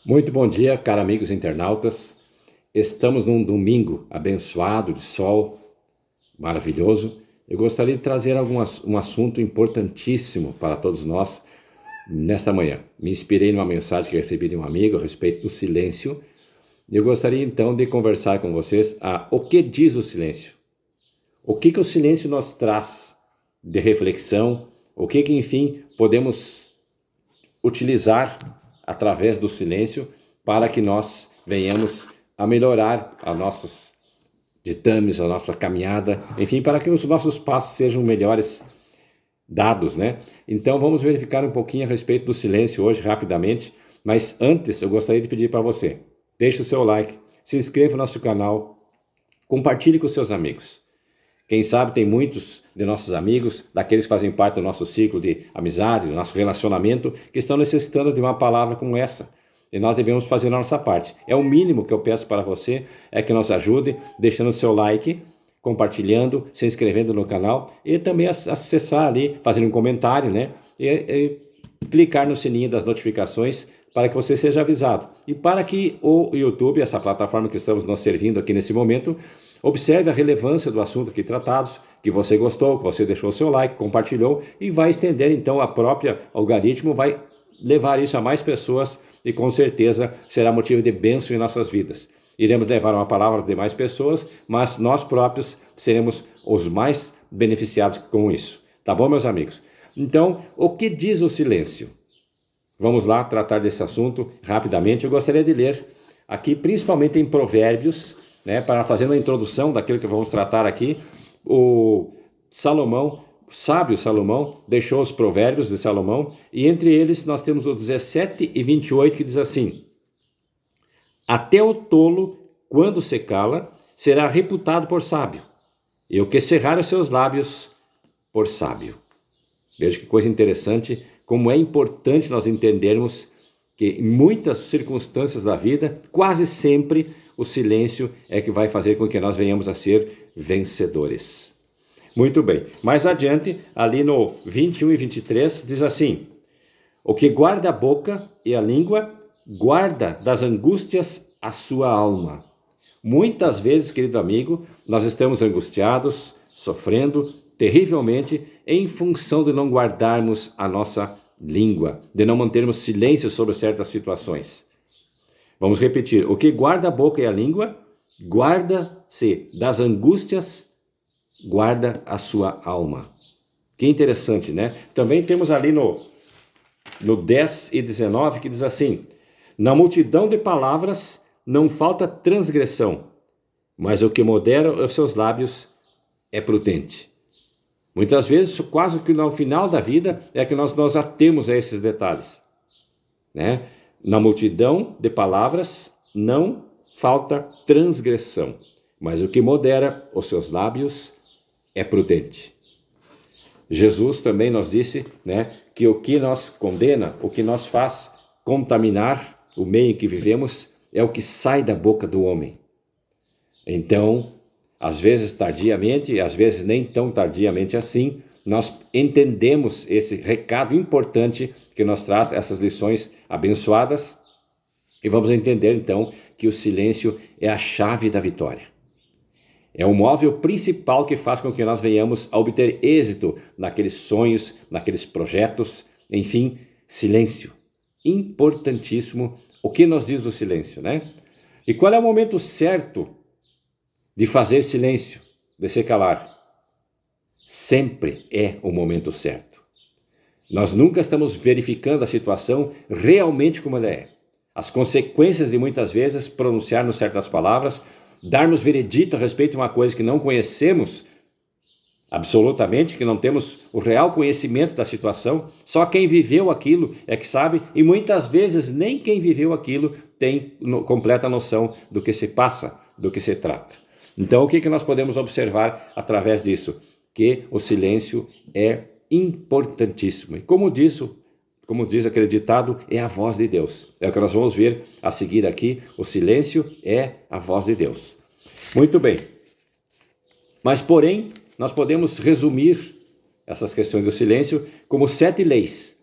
Muito bom dia, caros amigos internautas. Estamos num domingo abençoado de sol, maravilhoso. Eu gostaria de trazer um assunto importantíssimo para todos nós nesta manhã. Me inspirei numa mensagem que recebi de um amigo a respeito do silêncio. Eu gostaria então de conversar com vocês o que diz o silêncio. O que o silêncio nos traz de reflexão, o que enfim, podemos utilizar através do silêncio para que nós venhamos a melhorar as nossas ditames, a nossa caminhada, enfim, para que os nossos passos sejam melhores dados, né? Então vamos verificar um pouquinho a respeito do silêncio hoje, rapidamente, mas antes eu gostaria de pedir para você, deixe o seu like, se inscreva no nosso canal, compartilhe com seus amigos. Quem sabe tem muitos de nossos amigos, daqueles que fazem parte do nosso ciclo de amizade, do nosso relacionamento, que estão necessitando de uma palavra como essa. E nós devemos fazer a nossa parte. É o mínimo que eu peço para você, é que nos ajude, deixando o seu like, compartilhando, se inscrevendo no canal e também acessar ali, fazer um comentário, né? E clicar no sininho das notificações para que você seja avisado. E para que o YouTube, essa plataforma que estamos nos servindo aqui nesse momento, observe a relevância do assunto aqui tratados, que você gostou, que você deixou o seu like, compartilhou e vai estender então a própria algoritmo, vai levar isso a mais pessoas e com certeza será motivo de bênção em nossas vidas. Iremos levar uma palavra às demais pessoas, mas nós próprios seremos os mais beneficiados com isso. Tá bom, meus amigos? Então, o que diz o silêncio? Vamos lá tratar desse assunto rapidamente. Eu gostaria de ler aqui, principalmente em Provérbios, né, para fazer uma introdução daquilo que vamos tratar aqui. O sábio Salomão deixou os provérbios de Salomão, e entre eles nós temos o 17 e 28 que diz assim: até o tolo, quando se cala, será reputado por sábio, e o que cerrar os seus lábios por sábio. Veja que coisa interessante, como é importante nós entendermos que em muitas circunstâncias da vida, quase sempre o silêncio é que vai fazer com que nós venhamos a ser vencedores. Muito bem, mais adiante, ali no 21 e 23, diz assim: o que guarda a boca e a língua, guarda das angústias a sua alma. Muitas vezes, querido amigo, nós estamos angustiados, sofrendo terrivelmente em função de não guardarmos a nossa língua, de não mantermos silêncio sobre certas situações. Vamos repetir: o que guarda a boca e a língua, guarda-se das angústias, guarda a sua alma. Que interessante, né? Também temos ali no 10 e 19 que diz assim: na multidão de palavras não falta transgressão, mas o que modera os seus lábios é prudente. Muitas vezes, quase que no final da vida, é que nós nos atemos a esses detalhes, né? Na multidão de palavras não falta transgressão, mas o que modera os seus lábios é prudente. Jesus também nos disse, né, que o que nos condena, o que nos faz contaminar o meio em que vivemos, é o que sai da boca do homem. Então, às vezes tardiamente, e às vezes nem tão tardiamente assim, nós entendemos esse recado importante que nos traz essas lições abençoadas, e vamos entender então que o silêncio é a chave da vitória. É o móvel principal que faz com que nós venhamos a obter êxito naqueles sonhos, naqueles projetos, enfim, silêncio. Importantíssimo. O que nos diz o silêncio, né? E qual é o momento certo de fazer silêncio, de se calar? Sempre é o momento certo. Nós nunca estamos verificando a situação realmente como ela é. As consequências de muitas vezes pronunciarmos certas palavras, darmos veredito a respeito de uma coisa que não conhecemos absolutamente, que não temos o real conhecimento da situação, só quem viveu aquilo é que sabe, e muitas vezes nem quem viveu aquilo tem completa noção do que se passa, do que se trata. Então, o que nós podemos observar através disso? Que o silêncio é importantíssimo. E como diz aquele ditado, é a voz de Deus. É o que nós vamos ver a seguir aqui. O silêncio é a voz de Deus. Muito bem. Mas, porém, nós podemos resumir essas questões do silêncio como 7 leis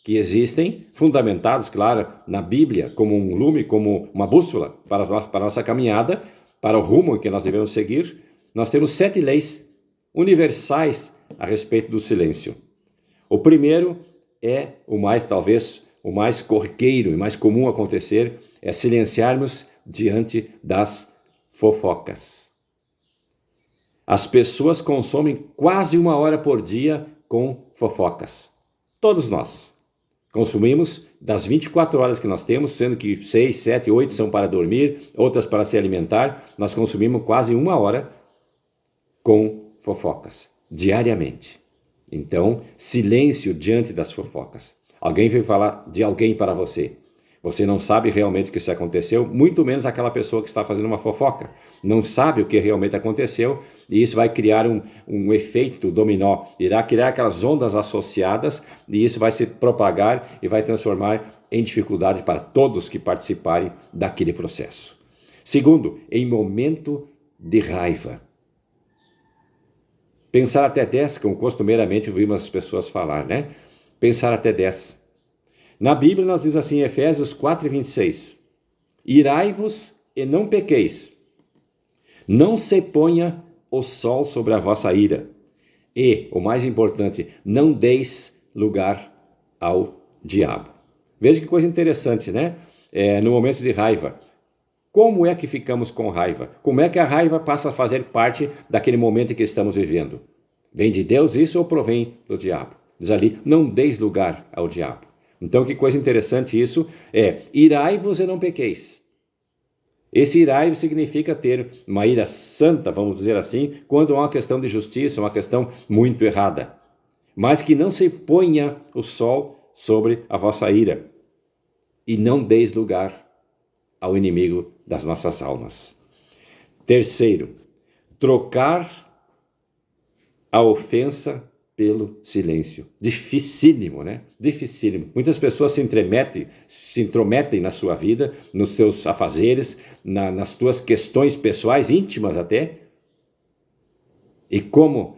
que existem, fundamentados, claro, na Bíblia, como um lume, como uma bússola para a nossa caminhada, para o rumo que nós devemos seguir. Nós temos 7 leis universais a respeito do silêncio. O primeiro é talvez o mais corriqueiro e mais comum acontecer, é silenciarmos diante das fofocas. As pessoas consomem quase 1 hora por dia com fofocas. Todos nós consumimos das 24 horas que nós temos, sendo que 6, 7, 8 são para dormir, outras para se alimentar, nós consumimos quase 1 hora com fofocas, diariamente. Então, silêncio diante das fofocas. Alguém veio falar de alguém para você. Você não sabe realmente o que isso aconteceu, muito menos aquela pessoa que está fazendo uma fofoca. Não sabe o que realmente aconteceu, e isso vai criar um efeito dominó. Irá criar aquelas ondas associadas, e isso vai se propagar e vai transformar em dificuldade para todos que participarem daquele processo. Segundo, em momento de raiva. Pensar até 10, como costumeiramente ouvimos as pessoas falar, né? Pensar até 10. Na Bíblia nós diz assim, em Efésios 4:26, irai-vos e não pequeis, não se ponha o sol sobre a vossa ira, e, o mais importante, não deis lugar ao diabo. Veja que coisa interessante, né? No momento de raiva, como é que ficamos com raiva? Como é que a raiva passa a fazer parte daquele momento em que estamos vivendo? Vem de Deus isso ou provém do diabo? Diz ali, não deis lugar ao diabo. Então, que coisa interessante isso irai-vos e não pequeis. Esse irai significa ter uma ira santa, vamos dizer assim, quando há uma questão de justiça, uma questão muito errada. Mas que não se ponha o sol sobre a vossa ira e não deis lugar ao inimigo das nossas almas. Terceiro, trocar a ofensa pelo silêncio. Dificílimo, né? Dificílimo. Muitas pessoas se intrometem na sua vida, nos seus afazeres, nas suas questões pessoais, íntimas até. E como,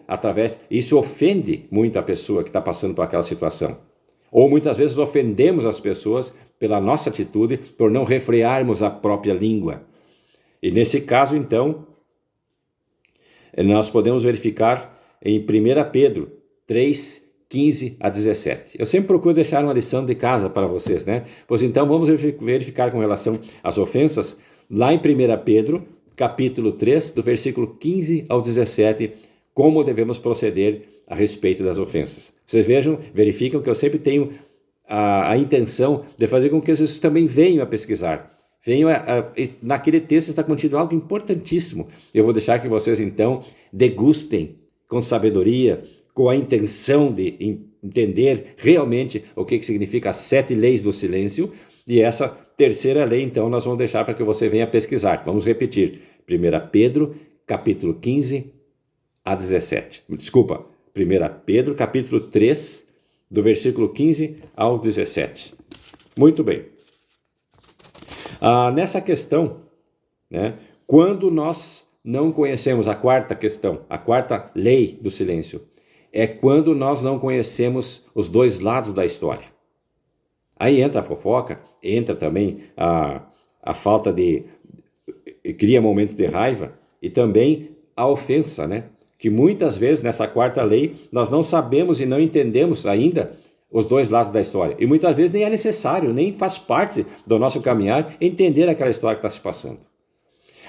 isso ofende muito a pessoa que está passando por aquela situação. Ou muitas vezes ofendemos as pessoas pela nossa atitude, por não refrearmos a própria língua. E nesse caso, então, nós podemos verificar em 1 Pedro 3, 15 a 17. Eu sempre procuro deixar uma lição de casa para vocês, né? Pois então vamos verificar com relação às ofensas, lá em 1 Pedro, capítulo 3, do versículo 15 ao 17, como devemos proceder a respeito das ofensas. Vocês verificam que eu sempre tenho a intenção de fazer com que vocês também venham a pesquisar. Naquele texto está contido algo importantíssimo. Eu vou deixar que vocês então degustem com sabedoria, com a intenção de entender realmente o que significa as 7 leis do silêncio, e essa terceira lei, então, nós vamos deixar para que você venha pesquisar. Vamos repetir. 1 Pedro, capítulo 15 a 17. Desculpa, 1 Pedro, capítulo 3, do versículo 15 ao 17. Muito bem. Nessa questão, né, quando nós não conhecemos a quarta questão, a quarta lei do silêncio, é quando nós não conhecemos os dois lados da história. Aí entra a fofoca, entra também a falta cria momentos de raiva e também a ofensa, né? Que muitas vezes nessa quarta lei nós não sabemos e não entendemos ainda os dois lados da história. E muitas vezes nem é necessário, nem faz parte do nosso caminhar entender aquela história que está se passando.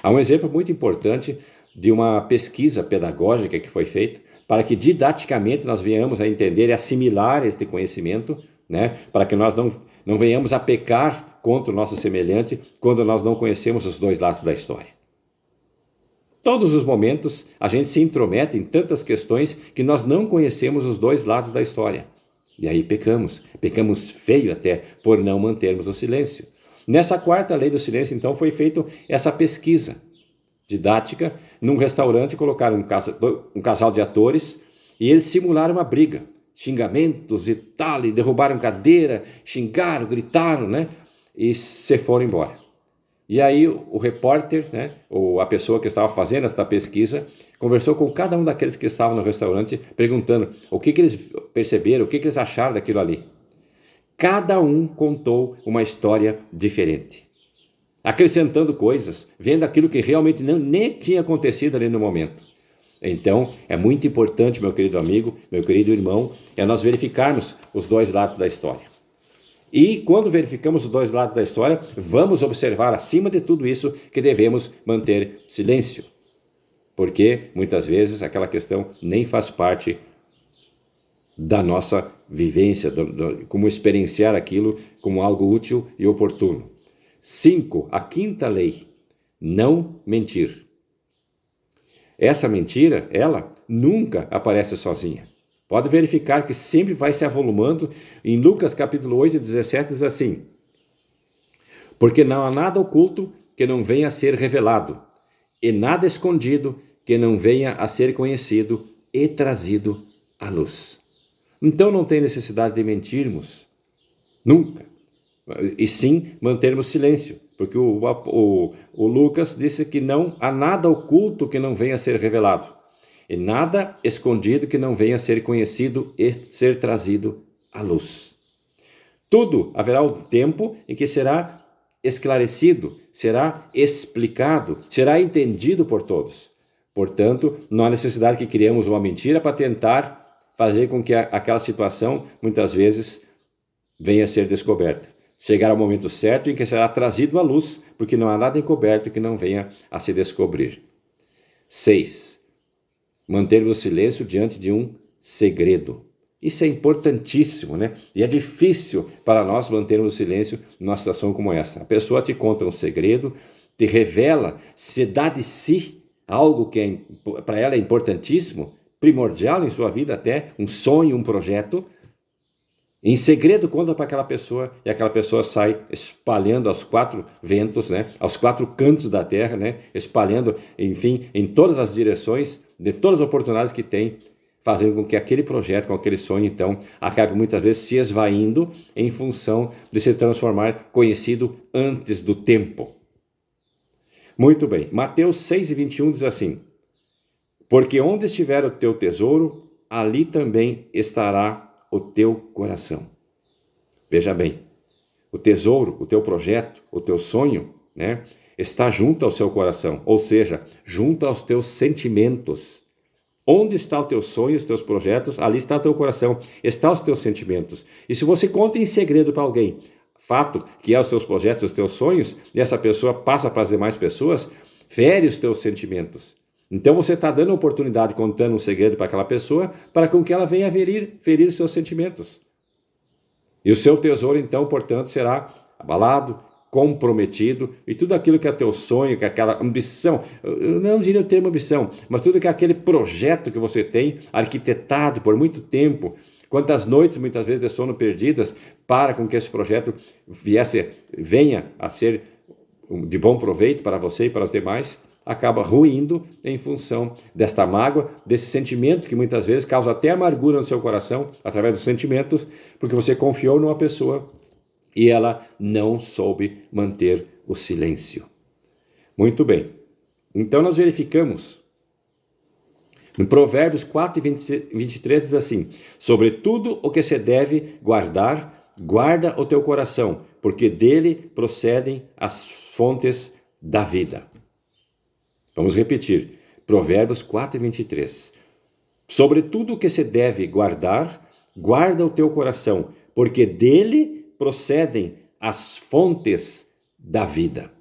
Há um exemplo muito importante de uma pesquisa pedagógica que foi feita para que didaticamente nós venhamos a entender e assimilar este conhecimento, né? Para que nós não venhamos a pecar contra o nosso semelhante quando nós não conhecemos os dois lados da história. Todos os momentos a gente se intromete em tantas questões que nós não conhecemos os dois lados da história. E aí pecamos feio até por não mantermos o silêncio. Nessa quarta lei do silêncio, então, foi feita essa pesquisa didática. Num restaurante colocaram um casal de atores e eles simularam uma briga, xingamentos e tal, e derrubaram cadeira, xingaram, gritaram, né? E se foram embora. E aí o repórter, né, ou a pessoa que estava fazendo esta pesquisa, conversou com cada um daqueles que estavam no restaurante, perguntando o que eles perceberam, o que eles acharam daquilo ali. Cada um contou uma história diferente, acrescentando coisas, vendo aquilo que realmente nem tinha acontecido ali no momento. Então, é muito importante, meu querido amigo, meu querido irmão, nós verificarmos os dois lados da história. E quando verificamos os dois lados da história, vamos observar, acima de tudo isso, que devemos manter silêncio. Porque, muitas vezes, aquela questão nem faz parte da nossa vivência, como experienciar aquilo como algo útil e oportuno. 5. A quinta lei: não mentir. Essa mentira, ela nunca aparece sozinha. Pode verificar que sempre vai se avolumando. Em Lucas capítulo 8, 17 diz assim: porque não há nada oculto que não venha a ser revelado, e nada escondido que não venha a ser conhecido e trazido à luz. Então não tem necessidade de mentirmos, nunca, e sim mantermos silêncio, porque o Lucas disse que não há nada oculto que não venha a ser revelado, e nada escondido que não venha a ser conhecido e ser trazido à luz. Tudo haverá um tempo em que será esclarecido, será explicado, será entendido por todos. Portanto, não há necessidade que criemos uma mentira para tentar fazer com que aquela situação, muitas vezes, venha a ser descoberta. Chegar ao momento certo em que será trazido à luz, porque não há nada encoberto que não venha a se descobrir. 6. Manter o silêncio diante de um segredo. Isso é importantíssimo, né? E é difícil para nós mantermos o silêncio numa situação como essa. A pessoa te conta um segredo, te revela, se dá de si algo que para ela é importantíssimo, primordial em sua vida até, um sonho, um projeto. Em segredo conta para aquela pessoa e aquela pessoa sai espalhando aos 4 ventos, né? Aos 4 cantos da terra, né? Espalhando, enfim, em todas as direções, de todas as oportunidades que tem, fazendo com que aquele projeto, com aquele sonho, então, acabe muitas vezes se esvaindo em função de se transformar conhecido antes do tempo. Muito bem, Mateus 6:21 diz assim: porque onde estiver o teu tesouro, ali também estará o teu coração. Veja bem, o tesouro, o teu projeto, o teu sonho, né, está junto ao seu coração, ou seja, junto aos teus sentimentos. Onde está o teu sonho, os teus projetos, ali está o teu coração, está os teus sentimentos. E se você conta em segredo para alguém, fato que é os teus projetos, os teus sonhos, e essa pessoa passa para as demais pessoas, fere os teus sentimentos. Então você está dando oportunidade, contando um segredo para aquela pessoa, para com que ela venha ferir os seus sentimentos. E o seu tesouro, então, portanto, será abalado, comprometido, e tudo aquilo que é teu sonho, que é aquela ambição, eu não diria o termo ambição, mas tudo que é aquele projeto que você tem, arquitetado por muito tempo, quantas noites, muitas vezes, de sono perdidas, para com que esse projeto venha a ser de bom proveito para você e para os demais, acaba ruindo em função desta mágoa, desse sentimento que muitas vezes causa até amargura no seu coração, através dos sentimentos, porque você confiou numa pessoa e ela não soube manter o silêncio. Muito bem. Então nós verificamos. Em Provérbios 4:23 diz assim: sobre tudo o que se deve guardar, guarda o teu coração, porque dele procedem as fontes da vida. Vamos repetir. Provérbios 4:23. Sobre tudo o que se deve guardar, guarda o teu coração, porque dele procedem as fontes da vida.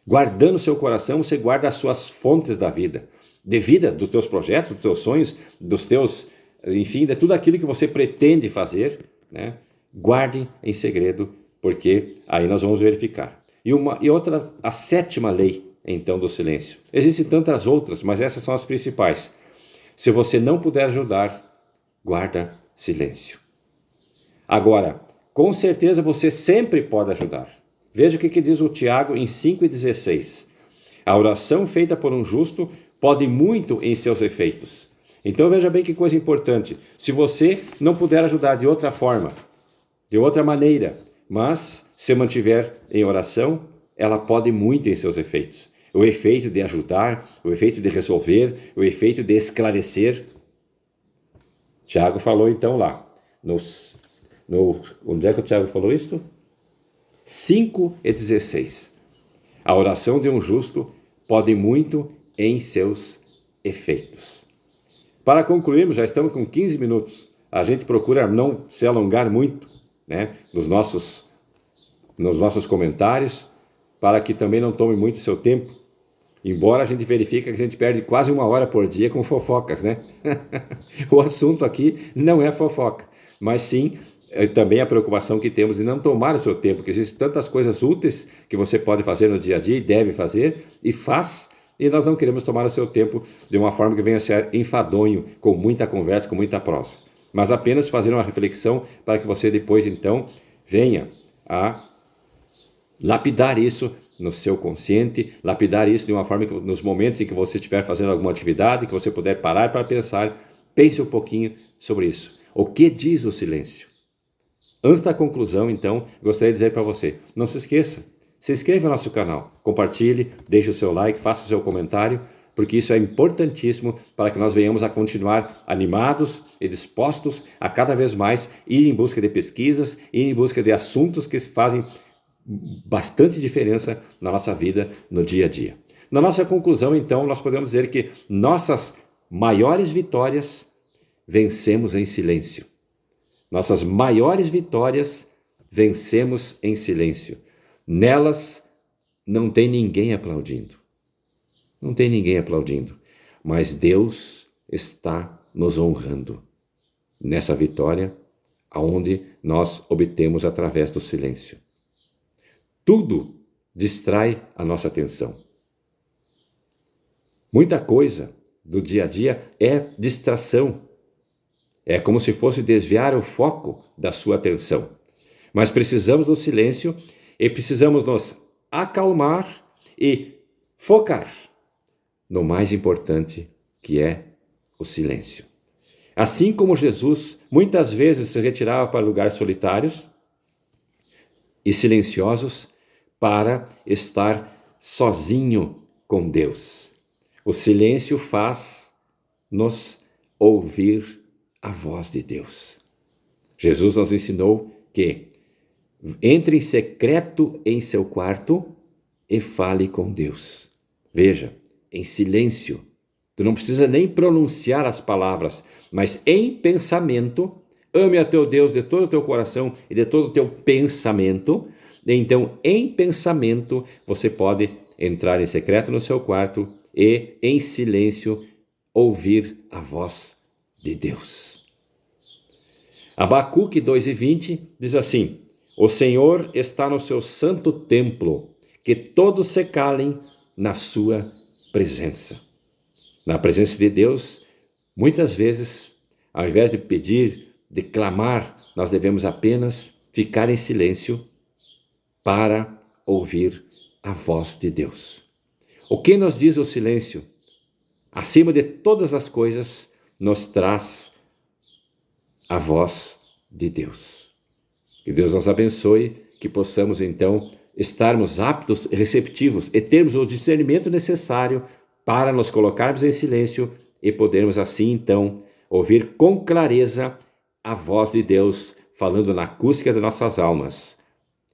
Guardando o seu coração, você guarda as suas fontes da vida. De vida, dos teus projetos, dos teus sonhos, dos teus, enfim, de tudo aquilo que você pretende fazer, né? Guarde em segredo, porque aí nós vamos verificar. E outra, a 7ª lei, então, do silêncio. Existem tantas outras, mas essas são as principais. Se você não puder ajudar, guarda silêncio. Agora, com certeza você sempre pode ajudar. Veja o que diz o Tiago em 5:16. A oração feita por um justo pode muito em seus efeitos. Então veja bem que coisa importante. Se você não puder ajudar de outra forma, de outra maneira, mas se mantiver em oração, ela pode muito em seus efeitos. O efeito de ajudar, o efeito de resolver, o efeito de esclarecer. Tiago falou então lá, Onde é que o Tiago falou isso? 5:16. A oração de um justo pode muito em seus efeitos. Para concluirmos, já estamos com 15 minutos. A gente procura não se alongar muito, né, nos nossos comentários, para que também não tome muito seu tempo. Embora a gente verifique que a gente perde quase 1 hora por dia com fofocas, né? O assunto aqui não é fofoca, mas sim também a preocupação que temos de não tomar o seu tempo, porque existem tantas coisas úteis que você pode fazer no dia a dia e deve fazer, e faz, e nós não queremos tomar o seu tempo de uma forma que venha a ser enfadonho, com muita conversa, com muita prosa, mas apenas fazer uma reflexão para que você depois, então, venha a lapidar isso no seu consciente, lapidar isso de uma forma que nos momentos em que você estiver fazendo alguma atividade, que você puder parar para pensar, pense um pouquinho sobre isso. O que diz o silêncio? Antes da conclusão, então, gostaria de dizer para você, não se esqueça, se inscreva no nosso canal, compartilhe, deixe o seu like, faça o seu comentário, porque isso é importantíssimo para que nós venhamos a continuar animados e dispostos a cada vez mais ir em busca de pesquisas, ir em busca de assuntos que fazem bastante diferença na nossa vida, no dia a dia. Na nossa conclusão, então, nós podemos dizer que nossas maiores vitórias vencemos em silêncio. Nossas maiores vitórias vencemos em silêncio. Nelas não tem ninguém aplaudindo. Não tem ninguém aplaudindo. Mas Deus está nos honrando nessa vitória, aonde nós obtemos através do silêncio. Tudo distrai a nossa atenção. Muita coisa do dia a dia é distração. É como se fosse desviar o foco da sua atenção. Mas precisamos do silêncio e precisamos nos acalmar e focar no mais importante, que é o silêncio. Assim como Jesus muitas vezes se retirava para lugares solitários e silenciosos para estar sozinho com Deus. O silêncio faz-nos ouvir a voz de Deus. Jesus nos ensinou que entre em secreto em seu quarto e fale com Deus. Veja, em silêncio. Tu não precisa nem pronunciar as palavras, mas em pensamento, ame a teu Deus de todo o teu coração e de todo o teu pensamento. Então, em pensamento, você pode entrar em secreto no seu quarto e, em silêncio, ouvir a voz de Deus. Abacuque 2:20 diz assim: o Senhor está no seu santo templo, que todos se calem na sua presença. Na presença de Deus, muitas vezes, ao invés de pedir, de clamar, nós devemos apenas ficar em silêncio para ouvir a voz de Deus. O que nos diz o silêncio? Acima de todas as coisas, nos traz a voz de Deus. Que Deus nos abençoe, que possamos então estarmos aptos e receptivos e termos o discernimento necessário para nos colocarmos em silêncio e podermos assim então ouvir com clareza a voz de Deus falando na acústica de nossas almas.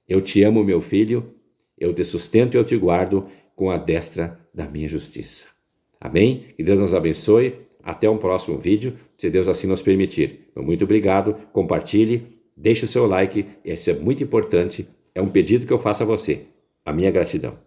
Eu te amo, meu filho, eu te sustento e eu te guardo com a destra da minha justiça. Amém? Que Deus nos abençoe. Até um próximo vídeo, se Deus assim nos permitir. Muito obrigado, compartilhe, deixe o seu like, isso é muito importante, é um pedido que eu faço a você. A minha gratidão.